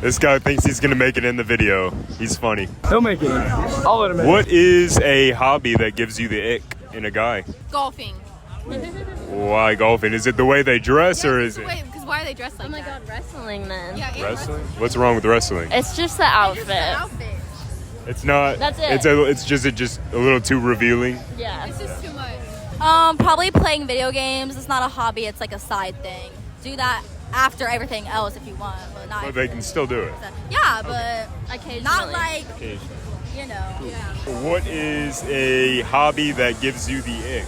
This guy thinks he's gonna make it in the video. He's funny. He'll make it. I'll let him in. What is a hobby that gives you the ick in a guy? Golfing. Why golfing? Is it the way they dress, or is it? Because why are they dressed like that? Oh my god, wrestling then. Yeah, Wrestling? What's wrong with wrestling? It's just the outfit. It's not. That's it. It's just a little too revealing. Yeah. It's just too much. Probably playing video games. It's not a hobby. It's like a side thing. Do that after everything else if you want, but not. But they can still do it. Yeah, but Occasionally. not like Occasionally. you know. Yeah. What is a hobby that gives you the ick?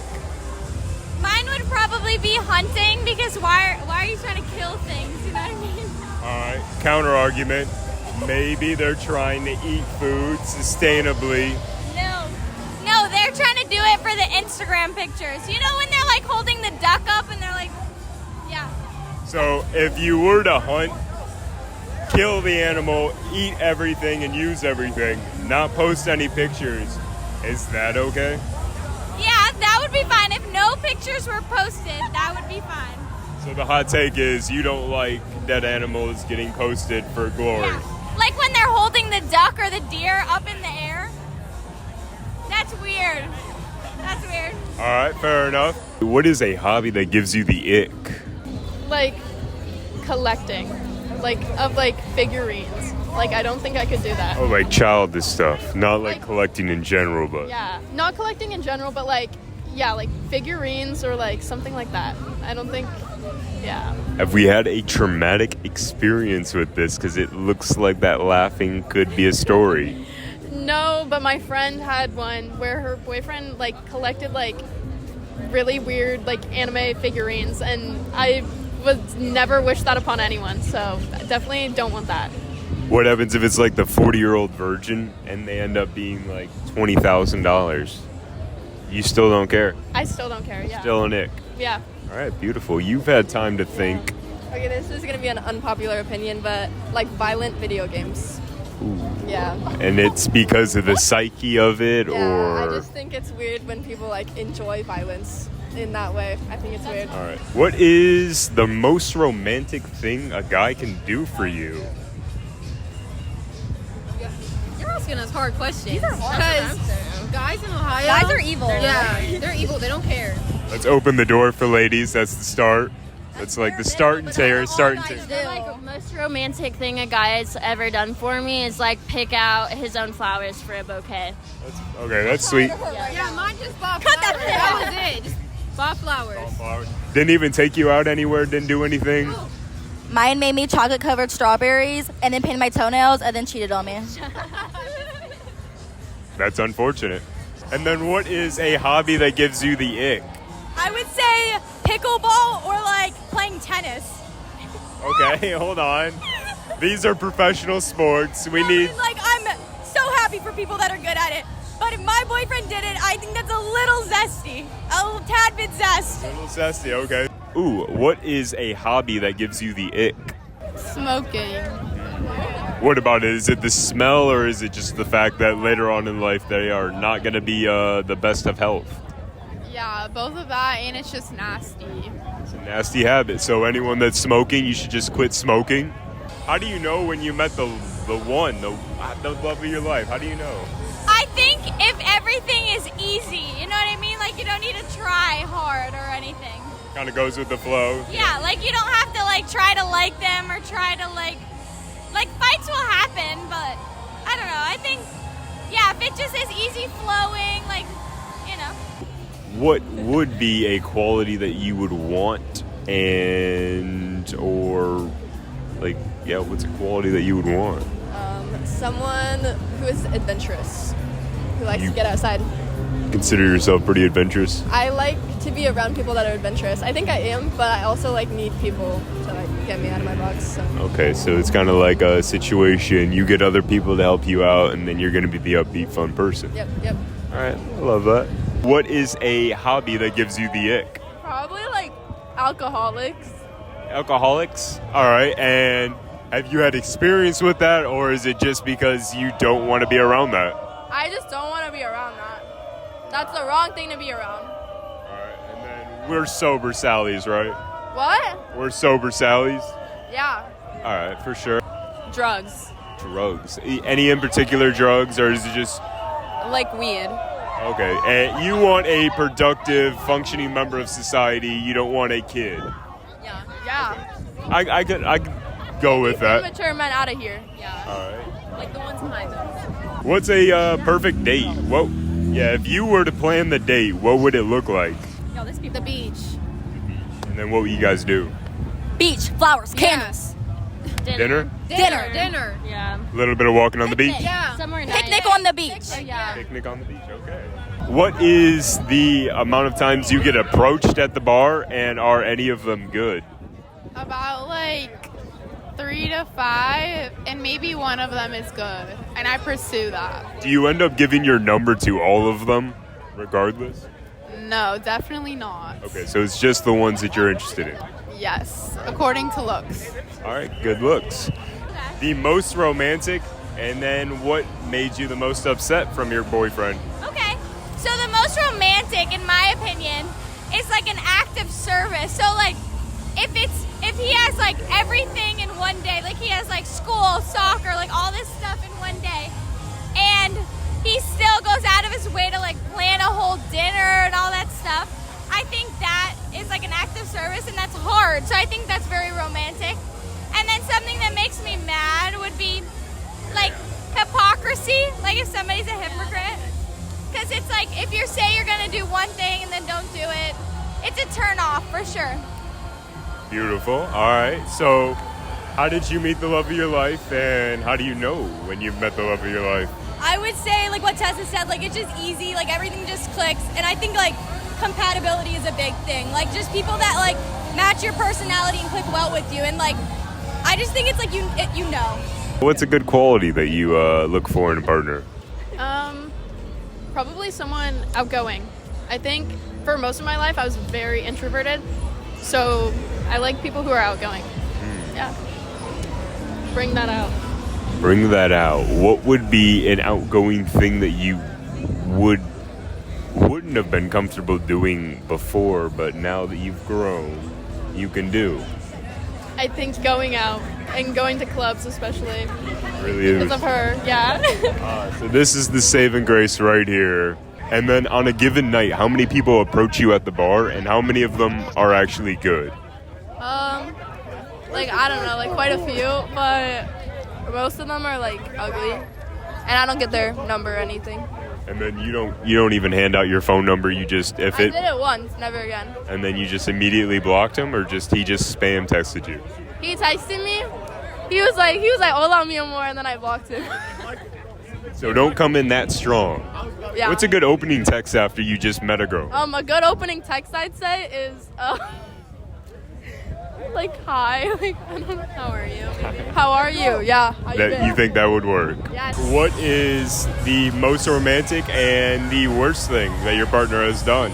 Mine would probably be hunting because why are you trying to kill things? You know what I mean? All right. Counter argument. Maybe they're trying to eat food sustainably. No, they're trying to do it for the Instagram pictures. You know when they're like holding the duck up and they're like, yeah. So if you were to hunt, kill the animal, eat everything, and use everything, not post any pictures, is that okay? Yeah, that would be fine. If no pictures were posted, that would be fine. So the hot take is you don't like dead animals getting posted for glory. Yeah. Like when they're holding the duck or the deer up in the air. That's weird. That's weird. All right, fair enough. What is a hobby that gives you the ick? Like collecting, of figurines. Like I don't think I could do that. Oh, like childish stuff, not like collecting in general, but. Yeah, not collecting in general, but like figurines or like something like that. I don't think. Yeah. Have we had a traumatic experience with this? Because it looks like that laughing could be a story. No, but my friend had one where her boyfriend collected really weird anime figurines, and I would never wish that upon anyone. So definitely don't want that. What happens if it's like the 40-year-old virgin and they end up being like $20,000? You still don't care? I still don't care. Yeah. Still an ick. Yeah. All right, beautiful. You've had time to think. Okay, this is gonna be an unpopular opinion, but violent video games. Ooh. Yeah. And it's because of the psyche of it, Yeah, or? I just think it's weird when people enjoy violence in that way. I think it's weird. All right. What is the most romantic thing a guy can do for you? You're asking us hard questions. These are hard to Because guys in Ohio. Guys are evil. Yeah, they're evil. They don't care. Let's open the door for ladies. That's the start. That's like the start and tear. Start and tear. The most romantic thing a guy has ever done for me is pick out his own flowers for a bouquet. Okay, that's sweet. Yeah, mine just bought Cut flowers. that That was it. Just bought flowers. Didn't even take you out anywhere. Didn't do anything. Mine made me chocolate covered strawberries and then painted my toenails and then cheated on me. That's unfortunate. And then what is a hobby that gives you the ick? I would say pickleball or playing tennis. Okay, hold on. These are professional sports. We need... I'm so happy for people that are good at it. But if my boyfriend did it, I think that's a little zesty. A little tad bit zest. A little zesty, okay. Ooh, what is a hobby that gives you the ick? Smoking. What about it? Is it the smell, or is it just the fact that later on in life they are not going to be the best of health? Yeah, both of that, and it's just nasty. It's a nasty habit. So anyone that's smoking, you should just quit smoking. How do you know when you met the love of your life? How do you know? I think if everything is easy, you know what I mean? You don't need to try hard or anything. Kind of goes with the flow. Yeah, you don't have to try to like them or try to fights will happen, but I don't know. I think, yeah, if it just is easy flowing, you know. What would be a quality that you would want, what's a quality that you would want? Someone who is adventurous, who likes to get outside. Consider yourself pretty adventurous? I like to be around people that are adventurous. I think I am, but I also need people to get me out of my box. So. Okay, so it's kind of like a situation. You get other people to help you out, and then you're going to be the upbeat, fun person. Yep. All right, I love that. What is a hobby that gives you the ick? Probably alcoholics. Alcoholics? All right, and have you had experience with that, or is it just because you don't want to be around that? I just don't want to be around that. That's the wrong thing to be around. All right, and then we're sober Sallies, right? What? We're sober Sallies. Yeah. All right, for sure. Drugs. Drugs. Any in particular drugs, or is it just... Like weed. Okay, and you want a productive, functioning member of society. You don't want a kid. Yeah. I could go with that. Immature men out of here. All right. Like the ones behind us. What's a perfect date? If you were to plan the date, what would it look like? Yo, this people. The beach. And then what would you guys do? Beach, flowers, candles. Dinner? Dinner. Yeah. A little bit of walking on the beach? Yeah. Somewhere nice. Picnic on the beach. Yeah. Picnic on the beach, okay. What is the amount of times you get approached at the bar, and are any of them good? About like 3 to 5, and maybe one of them is good, and I pursue that. Do you end up giving your number to all of them, regardless? No, definitely not. Okay, so it's just the ones that you're interested in. Yes, according to looks. All right, good looks. The most romantic, and then what made you the most upset from your boyfriend? Okay, so the most romantic, in my opinion, is like an act of service. So like, if he has like everything in one day, like he has like school, soccer, like all this stuff in one day, and he still goes out of his way to like plan a whole dinner and all that stuff, I think that is like an act of service, and that's hard. So I think that's very romantic. And then something that makes me mad would be like hypocrisy, like if somebody's a hypocrite. Because it's like if you say you're going to do one thing and then don't do it, it's a turn off for sure. Beautiful. All right. So, how did you meet the love of your life, and how do you know when you've met the love of your life? I would say, like what Tessa said, like it's just easy, like everything just clicks. And I think like compatibility is a big thing. Like just people that like match your personality and click well with you. And like, I just think it's like you know. What's a good quality that you look for in a partner? Probably someone outgoing. I think for most of my life I was very introverted, so I like people who are outgoing. Yeah. Bring that out. Bring that out. What would be an outgoing thing that you wouldn't have been comfortable doing before, but now that you've grown, you can do? I think going out and going to clubs, especially Really because is. of her. Yeah. So this is the saving grace right here. And then on a given night, how many people approach you at the bar, and how many of them are actually good? Like I don't know, like quite a few, but most of them are like ugly, and I don't get their number or anything. And then you don't even hand out your phone number. You just I did it once, never again. and then you just immediately blocked him, or he just spam texted you. He texted me. He was like, hola mi amor, and then I blocked him. So don't come in that strong. Yeah. What's a good opening text after you just met a girl? A good opening text I'd say is like hi, like I don't know. How are you? How are you? Yeah. How you That been? you think that would work? Yes. What is the most romantic and the worst thing that your partner has done?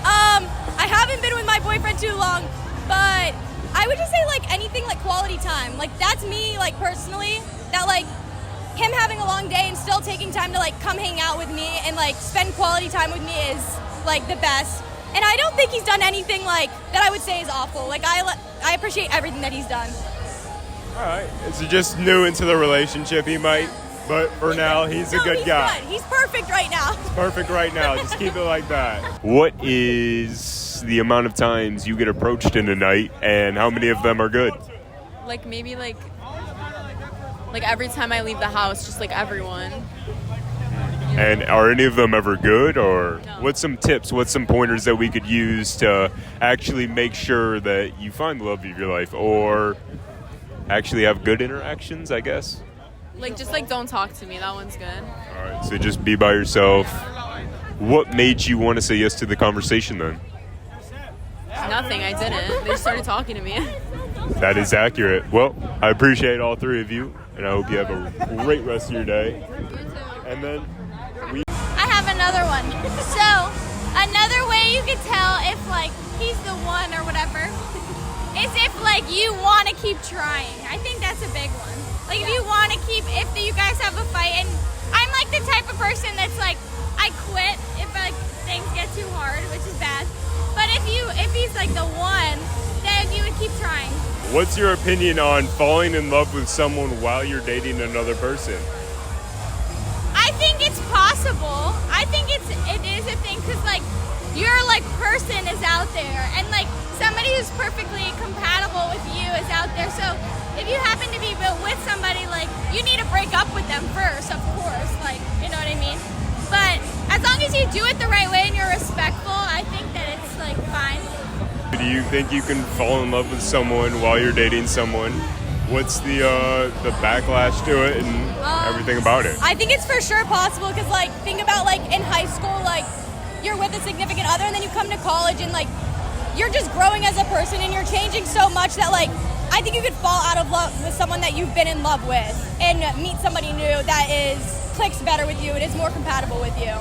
I haven't been with my boyfriend too long, but I would just say like anything like quality time. Like that's me, like personally, that like him having a long day and still taking time to like come hang out with me and like spend quality time with me is like the best. And I don't think he's done anything like that I would say is awful. Like I appreciate everything that he's done. All right. So just new into the relationship, he might, but for now, he's a good guy. Good. He's perfect right now. Perfect right now. Just keep it like that. What is the amount of times you get approached in a night, and how many of them are good? Like maybe like every time I leave the house, just like everyone. And are any of them ever good, or No. what's some tips, what's some pointers that we could use to actually make sure that you find the love of your life, or actually have good interactions, I guess? Like just like don't talk to me. That one's good. All right, so just be by yourself. What made you want to say yes to the conversation then? Nothing. I didn't. They just started talking to me. That is accurate. Well, I appreciate all three of you, and I hope you have a great rest of your day. And then I have another one. So, another way you could tell if like he's the one or whatever is if like you want to keep trying. I think that's a big one. Like if you want to keep, if you guys have a fight, and I'm like the type of person that's like I quit if like things get too hard, which is bad. But if he's like the one, then you would keep trying. What's your opinion on falling in love with someone while you're dating another person? I think it's possible. I think it is a thing because like your like person is out there, and like somebody who's perfectly compatible with you is out there. So if you happen to be with somebody, like you need to break up with them first, of course. Like, you know what I mean? But as long as you do it the right way and you're respectful, I think that it's like fine. Do you think you can fall in love with someone while you're dating someone? What's the backlash to it and everything about it? I think it's for sure possible because, like, think about, like, in high school, like, you're with a significant other and then you come to college and, like, you're just growing as a person and you're changing so much that, like, I think you could fall out of love with someone that you've been in love with and meet somebody new that clicks better with you and is more compatible with you.